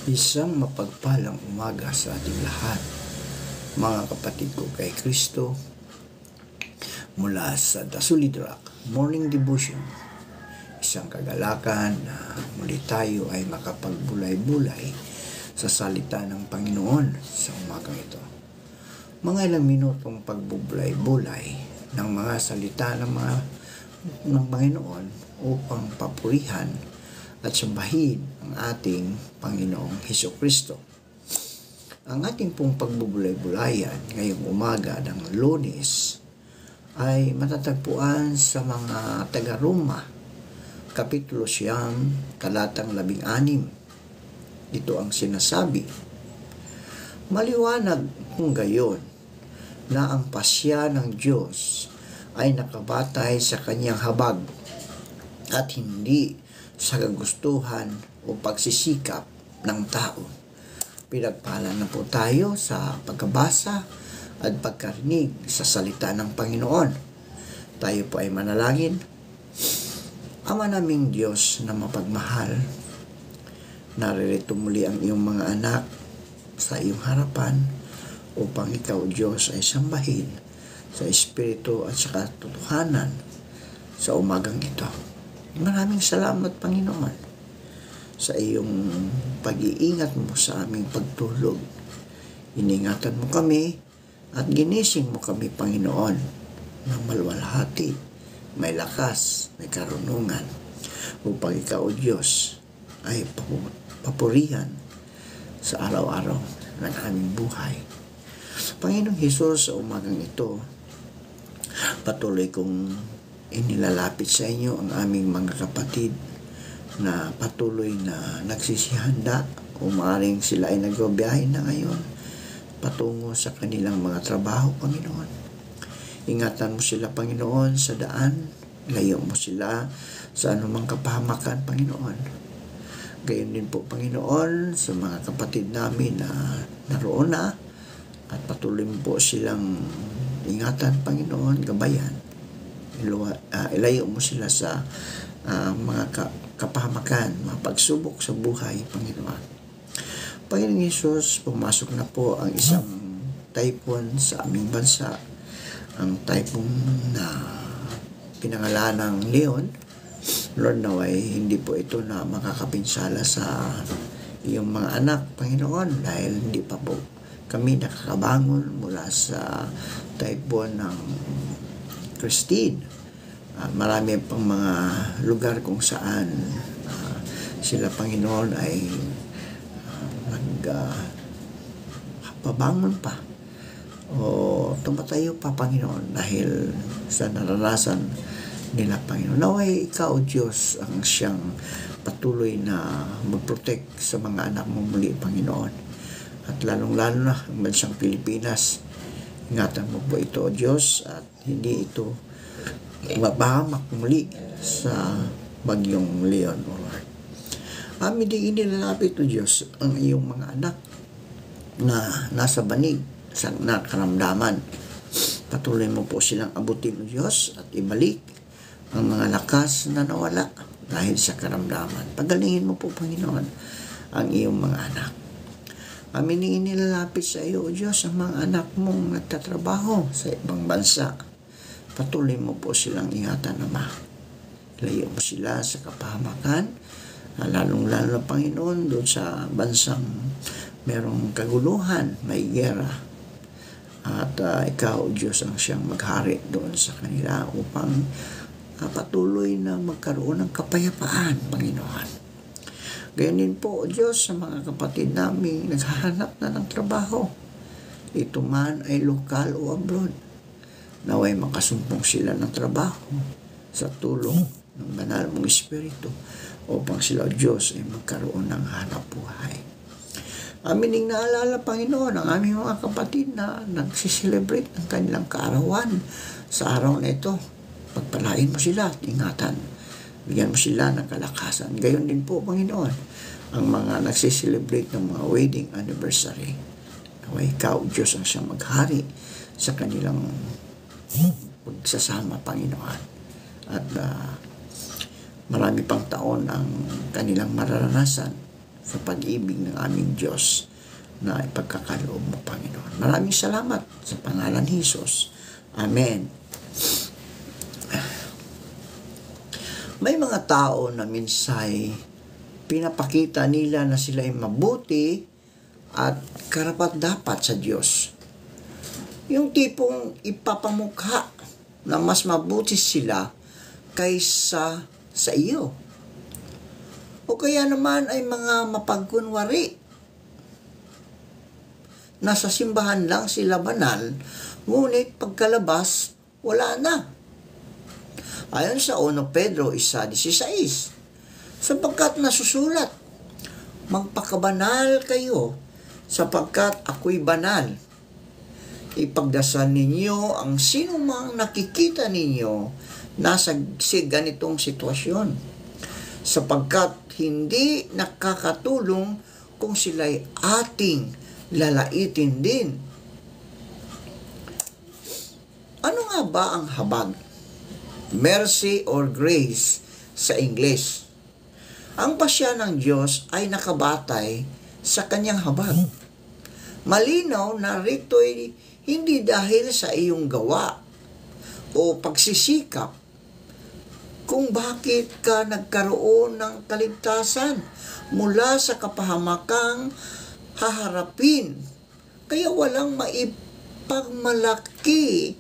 Isang mapagpalang umaga sa ating lahat, mga kapatid ko kay Kristo, mula sa The Solid Rock Morning Devotion. Isang kagalakan na muli tayo ay makapagbulay-bulay sa salita ng Panginoon sa umagang ito. Mga ilang minutong pagbubulay-bulay ng mga salita ng Panginoon upang papurihan at sambahin ang ating Panginoong Hesukristo. Ang ating pong pagbubulay-bulayan ngayong umaga ng Lunes ay matatagpuan sa mga taga-Roma, Kapitulo 9, talatang 16. Ito ang sinasabi: maliwanag kung gayon na ang pasya ng Diyos ay nakabatay sa kanyang habag at hindi sa kagustuhan o pagsisikap ng tao. Pinagpala na po tayo sa pagkabasa at pagkarinig sa salita ng Panginoon. Tayo po ay manalangin. Ama naming Diyos na mapagmahal, naririto muli ang iyong mga anak sa iyong harapan upang ikaw, Diyos, ay sambahin sa Espiritu at sa katotohanan sa umagang ito. Maraming salamat, Panginoon, sa iyong pag-iingat mo sa aming pagtulog. Iningatan mo kami at ginising mo kami, Panginoon, ng maluwalhati, may lakas, may karunungan, upang ikaw, Diyos, ay papurihan sa araw-araw ng aming buhay. Panginoong Hesus, sa umagang ito, patuloy kong inilalapit sa inyo ang aming mga kapatid na patuloy na nagsisihanda o maaaring sila ay nagbabiyahe na ngayon patungo sa kanilang mga trabaho, Panginoon. Ingatan mo sila, Panginoon, sa daan. Layo mo sila sa anumang kapahamakan, Panginoon. Gayon din po, Panginoon, sa mga kapatid namin na naroon na, at patuloy mo po silang ingatan, Panginoon, gabayan. Ilayo mo sila sa mga kapahamakan, mga pagsubok sa buhay, Panginoon. Panginoong Hesus, pumasok na po ang isang typhoon sa aming bansa. Ang typhoon na pinangalan ng Leon. Lord, naway hindi po ito na makakapinsala sa iyong mga anak, Panginoon, dahil hindi pa po kami nakakabangon mula sa typhoon ng Christine. Marami pang mga lugar kung saan sila, Panginoon, ay nagpabangon pa o tumatayo pa, Panginoon, dahil sa naranasan nila, Panginoon. Naway ikaw, Diyos, ang siyang patuloy na mag-protect sa mga anak mo muli, Panginoon. At lalong-lalo na ang bansang Pilipinas. Ingatan mo po ito, Diyos, at hindi ito mabahamak muli sa bagyong Leon, O Lord. Amin din inilalapit, O Diyos, ang iyong mga anak na nasa banig sa nakaramdaman. Patuloy mo po silang abutin, O Diyos, at ibalik ang mga lakas na nawala dahil sa karamdaman. Pagalingin mo po, Panginoon, ang iyong mga anak. Amin din inilalapit sa iyo, O Diyos, ang mga anak mong nagtatrabaho sa ibang bansa. Patuloy mo po silang ingatan, Ama. Layo mo sila sa kapahamakan, lalong-lalo na, Panginoon, doon sa bansang merong kaguluhan, may gera. At ikaw, Diyos, ang siyang maghari doon sa kanila upang patuloy na magkaroon ng kapayapaan, Panginoon. Gayon din po, Diyos, sa mga kapatid namin naghahanap na ng trabaho. Ito man ay lokal o abroad. Naway makasumpong sila ng trabaho sa tulong ng banal mong Espiritu upang sila, Diyos, ay magkaroon ng hanap buhay. Amin ding naalala, Panginoon, ang aming mga kapatid na nagsiselebrate ng kanilang kaarawan sa araw na ito. Pagpalain mo sila at ingatan. Bigyan mo sila ng kalakasan. Gayon din po, Panginoon, ang mga nagsiselebrate ng mga wedding anniversary. Naway ikaw, Diyos, ang siyang maghari sa kanilang pagsasama, Panginoon. At marami pang taon ang kanilang mararanasan sa pag-ibig ng aming Diyos na ipagkakaloob mo, Panginoon. Maraming salamat sa pangalan ni Jesus. Amen. May mga tao na minsay pinapakita nila na sila ay mabuti at karapat-dapat sa Diyos. Yung tipong ipapamukha na mas mabuti sila kaysa sa iyo. O kaya naman ay mga mapagkunwari. Nasa simbahan lang sila banal, ngunit pagkalabas, wala na. Ayon sa 1 Pedro 1:16, sapagkat nasusulat, magpakabanal kayo, sapagkat ako'y banal. Ipagdasal ninyo ang sino mang nakikita ninyo nasa ganitong sitwasyon, sapagkat hindi nakakatulong kung sila'y ating lalaitin din. Ano nga ba ang habag? Mercy or grace sa English. Ang pasya ng Diyos ay nakabatay sa kanyang habag. Malinaw na rito'y hindi dahil sa iyong gawa o pagsisikap kung bakit ka nagkaroon ng kaligtasan mula sa kapahamakang haharapin. Kaya walang maipagmalaki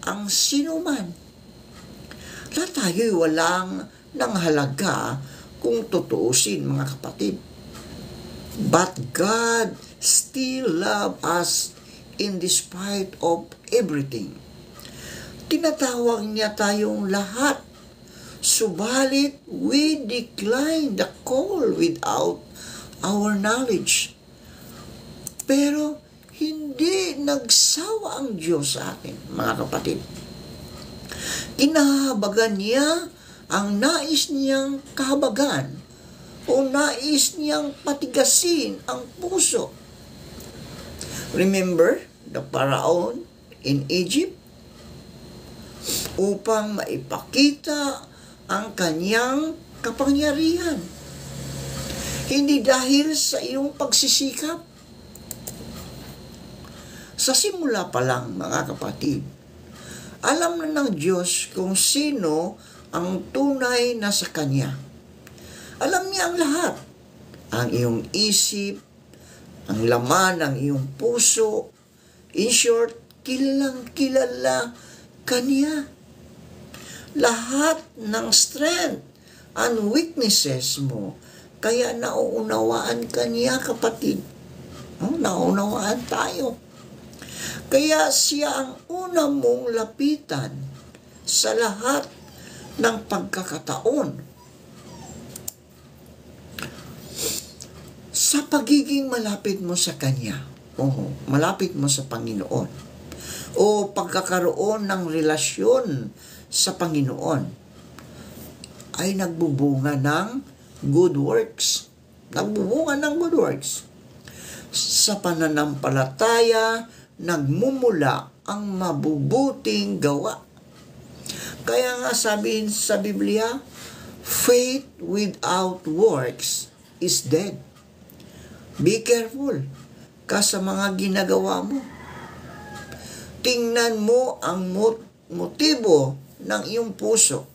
ang sinuman. Lahat tayo'y walang nanghalaga kung tutuusin, mga kapatid. But God still loves us in despite of everything. Tinatawag niya tayong lahat. Subalit, we decline the call without our knowledge. Pero, hindi nagsawa ang Diyos sa atin, mga kapatid. Inahabagan niya ang nais niyang kahabagan o nais niyang patigasin ang puso. Remember the Pharaoh in Egypt? Upang maipakita ang kanyang kapangyarihan. Hindi dahil sa iyong pagsisikap. Sa simula pa lang, mga kapatid, alam na ng Diyos kung sino ang tunay na sa Kanya. Alam niya ang lahat. Ang iyong isip, ang laman ng iyong puso. In short, kilalang kilala Kanya. Lahat ng strength and weaknesses mo. Kaya nauunawaan Kanya, kapatid. Nauunawaan tayo. Kaya siya ang una mong lapitan sa lahat ng pagkakataon. Sa pagiging malapit mo sa Kanya, malapit mo sa Panginoon, o pagkakaroon ng relasyon sa Panginoon, ay nagbubunga ng good works. Nagbubunga ng good works. Sa pananampalataya, nagmumula ang mabubuting gawa. Kaya nga sabihin sa Biblia, faith without works is dead. Be careful ka sa mga ginagawa mo. Tingnan mo ang motibo ng iyong puso.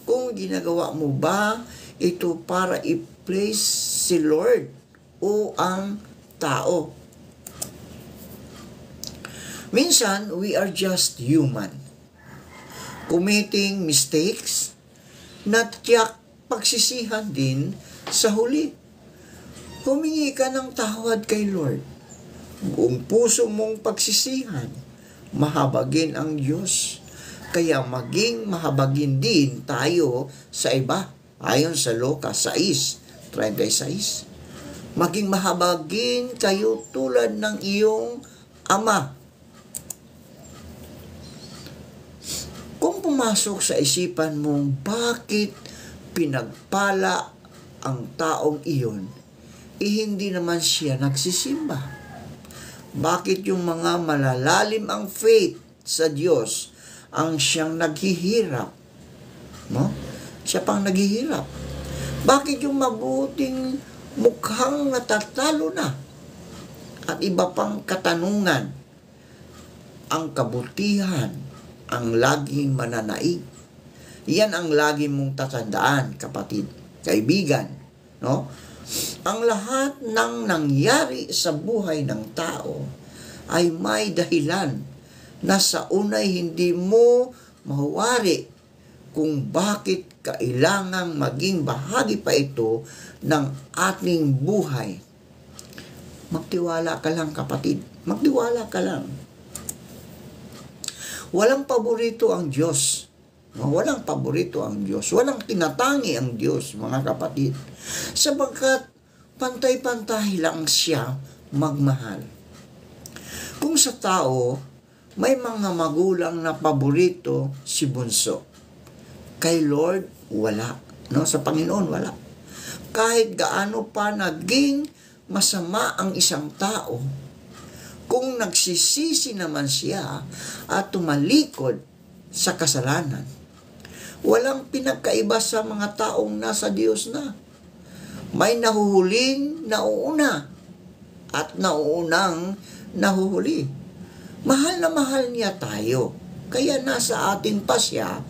Kung ginagawa mo ba ito para i-please si Lord o ang tao. Minsan, we are just human, committing mistakes na tiyak pagsisihan din sa huli. Humingi ka ng tawad kay Lord. Buong puso mong pagsisihan, mahabagin ang Diyos. Kaya maging mahabagin din tayo sa iba. Ayon sa Lucas 6:36. Maging mahabagin kayo tulad ng iyong ama. Kung pumasok sa isipan mong bakit pinagpala ang taong iyon, hindi naman siya nagsisimba. Bakit yung mga malalalim ang faith sa Diyos ang siyang naghihirap? No? Siya pang naghihirap. Bakit yung mabuting mukhang natatalo na at iba pang katanungan. Ang kabutihan ang laging mananaig. Yan ang lagi mong tatandaan, kapatid, kaibigan, no? Ang lahat ng nangyari sa buhay ng tao ay may dahilan na sa unay hindi mo mahuwari kung bakit kailangang maging bahagi pa ito ng ating buhay. Magtiwala ka lang, kapatid. Magtiwala ka lang. Walang paborito ang Diyos. Walang paborito ang Diyos. Walang tinatangi ang Diyos, mga kapatid. Sapagkat pantay-pantay lang siya magmahal. Kung sa tao, may mga magulang na paborito si bunso. Kay Lord, wala. No? Sa Panginoon, wala. Kahit gaano pa naging masama ang isang tao, kung nagsisisi naman siya at tumalikod sa kasalanan, walang pinagkaiba sa mga taong nasa Diyos na. May nahuhuling nauuna at nauunang nahuhuli. Mahal na mahal niya tayo. Kaya nasa atin pa siya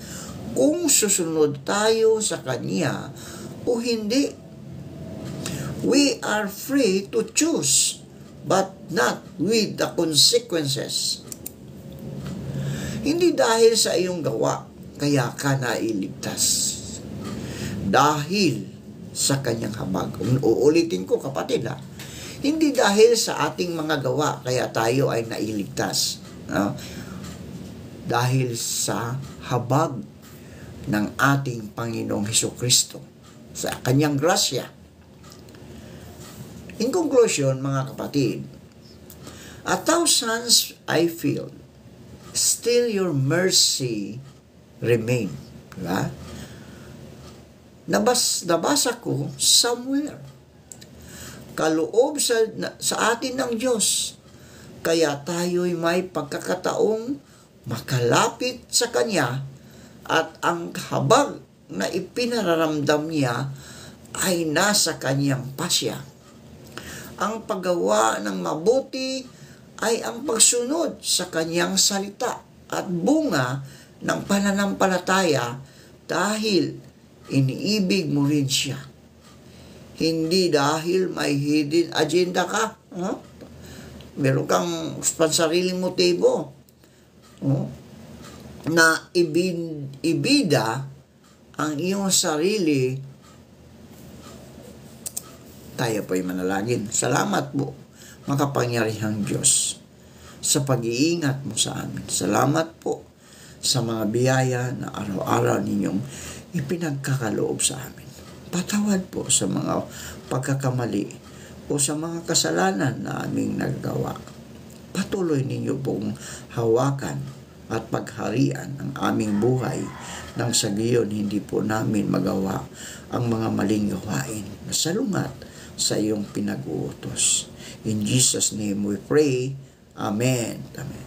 kung susunod tayo sa Kanya o hindi. We are free to choose, but not with the consequences. Hindi dahil sa iyong gawa, kaya ka nailigtas. Dahil sa Kanyang habag. Uulitin ko, kapatid, ha? Hindi dahil sa ating mga gawa, kaya tayo ay nailigtas. No? Dahil sa habag ng ating Panginoong Hesukristo, sa Kanyang grasya. In conclusion, mga kapatid, 1,000 I feel, still your mercy remain. Diba? Nabasa ko somewhere. Kaloob sa atin ng Diyos. Kaya tayo'y may pagkakataong makalapit sa Kanya at ang habag na ipinararamdam niya ay nasa Kanyang pasya. Ang paggawa ng mabuti ay ang pagsunod sa Kanyang salita at bunga ng pananampalataya dahil iniibig mo rin siya. Hindi dahil may hidden agenda ka. Meron kang pansariling motibo. Na ibida ang iyong sarili. Tayo po'y manalangin. Salamat po, makapangyarihang Diyos, sa pag-iingat mo sa amin. Salamat po sa mga biyaya na araw-araw ninyong ipinagkakaloob sa amin. Patawad po sa mga pagkakamali o sa mga kasalanan na aming naggawa. Patuloy ninyo pong hawakan at pagharian ang aming buhay nang sa gayon hindi po namin magawa ang mga maling gawain na salungat sa iyong pinag-uutos. In Jesus' name we pray. Amen. Amen.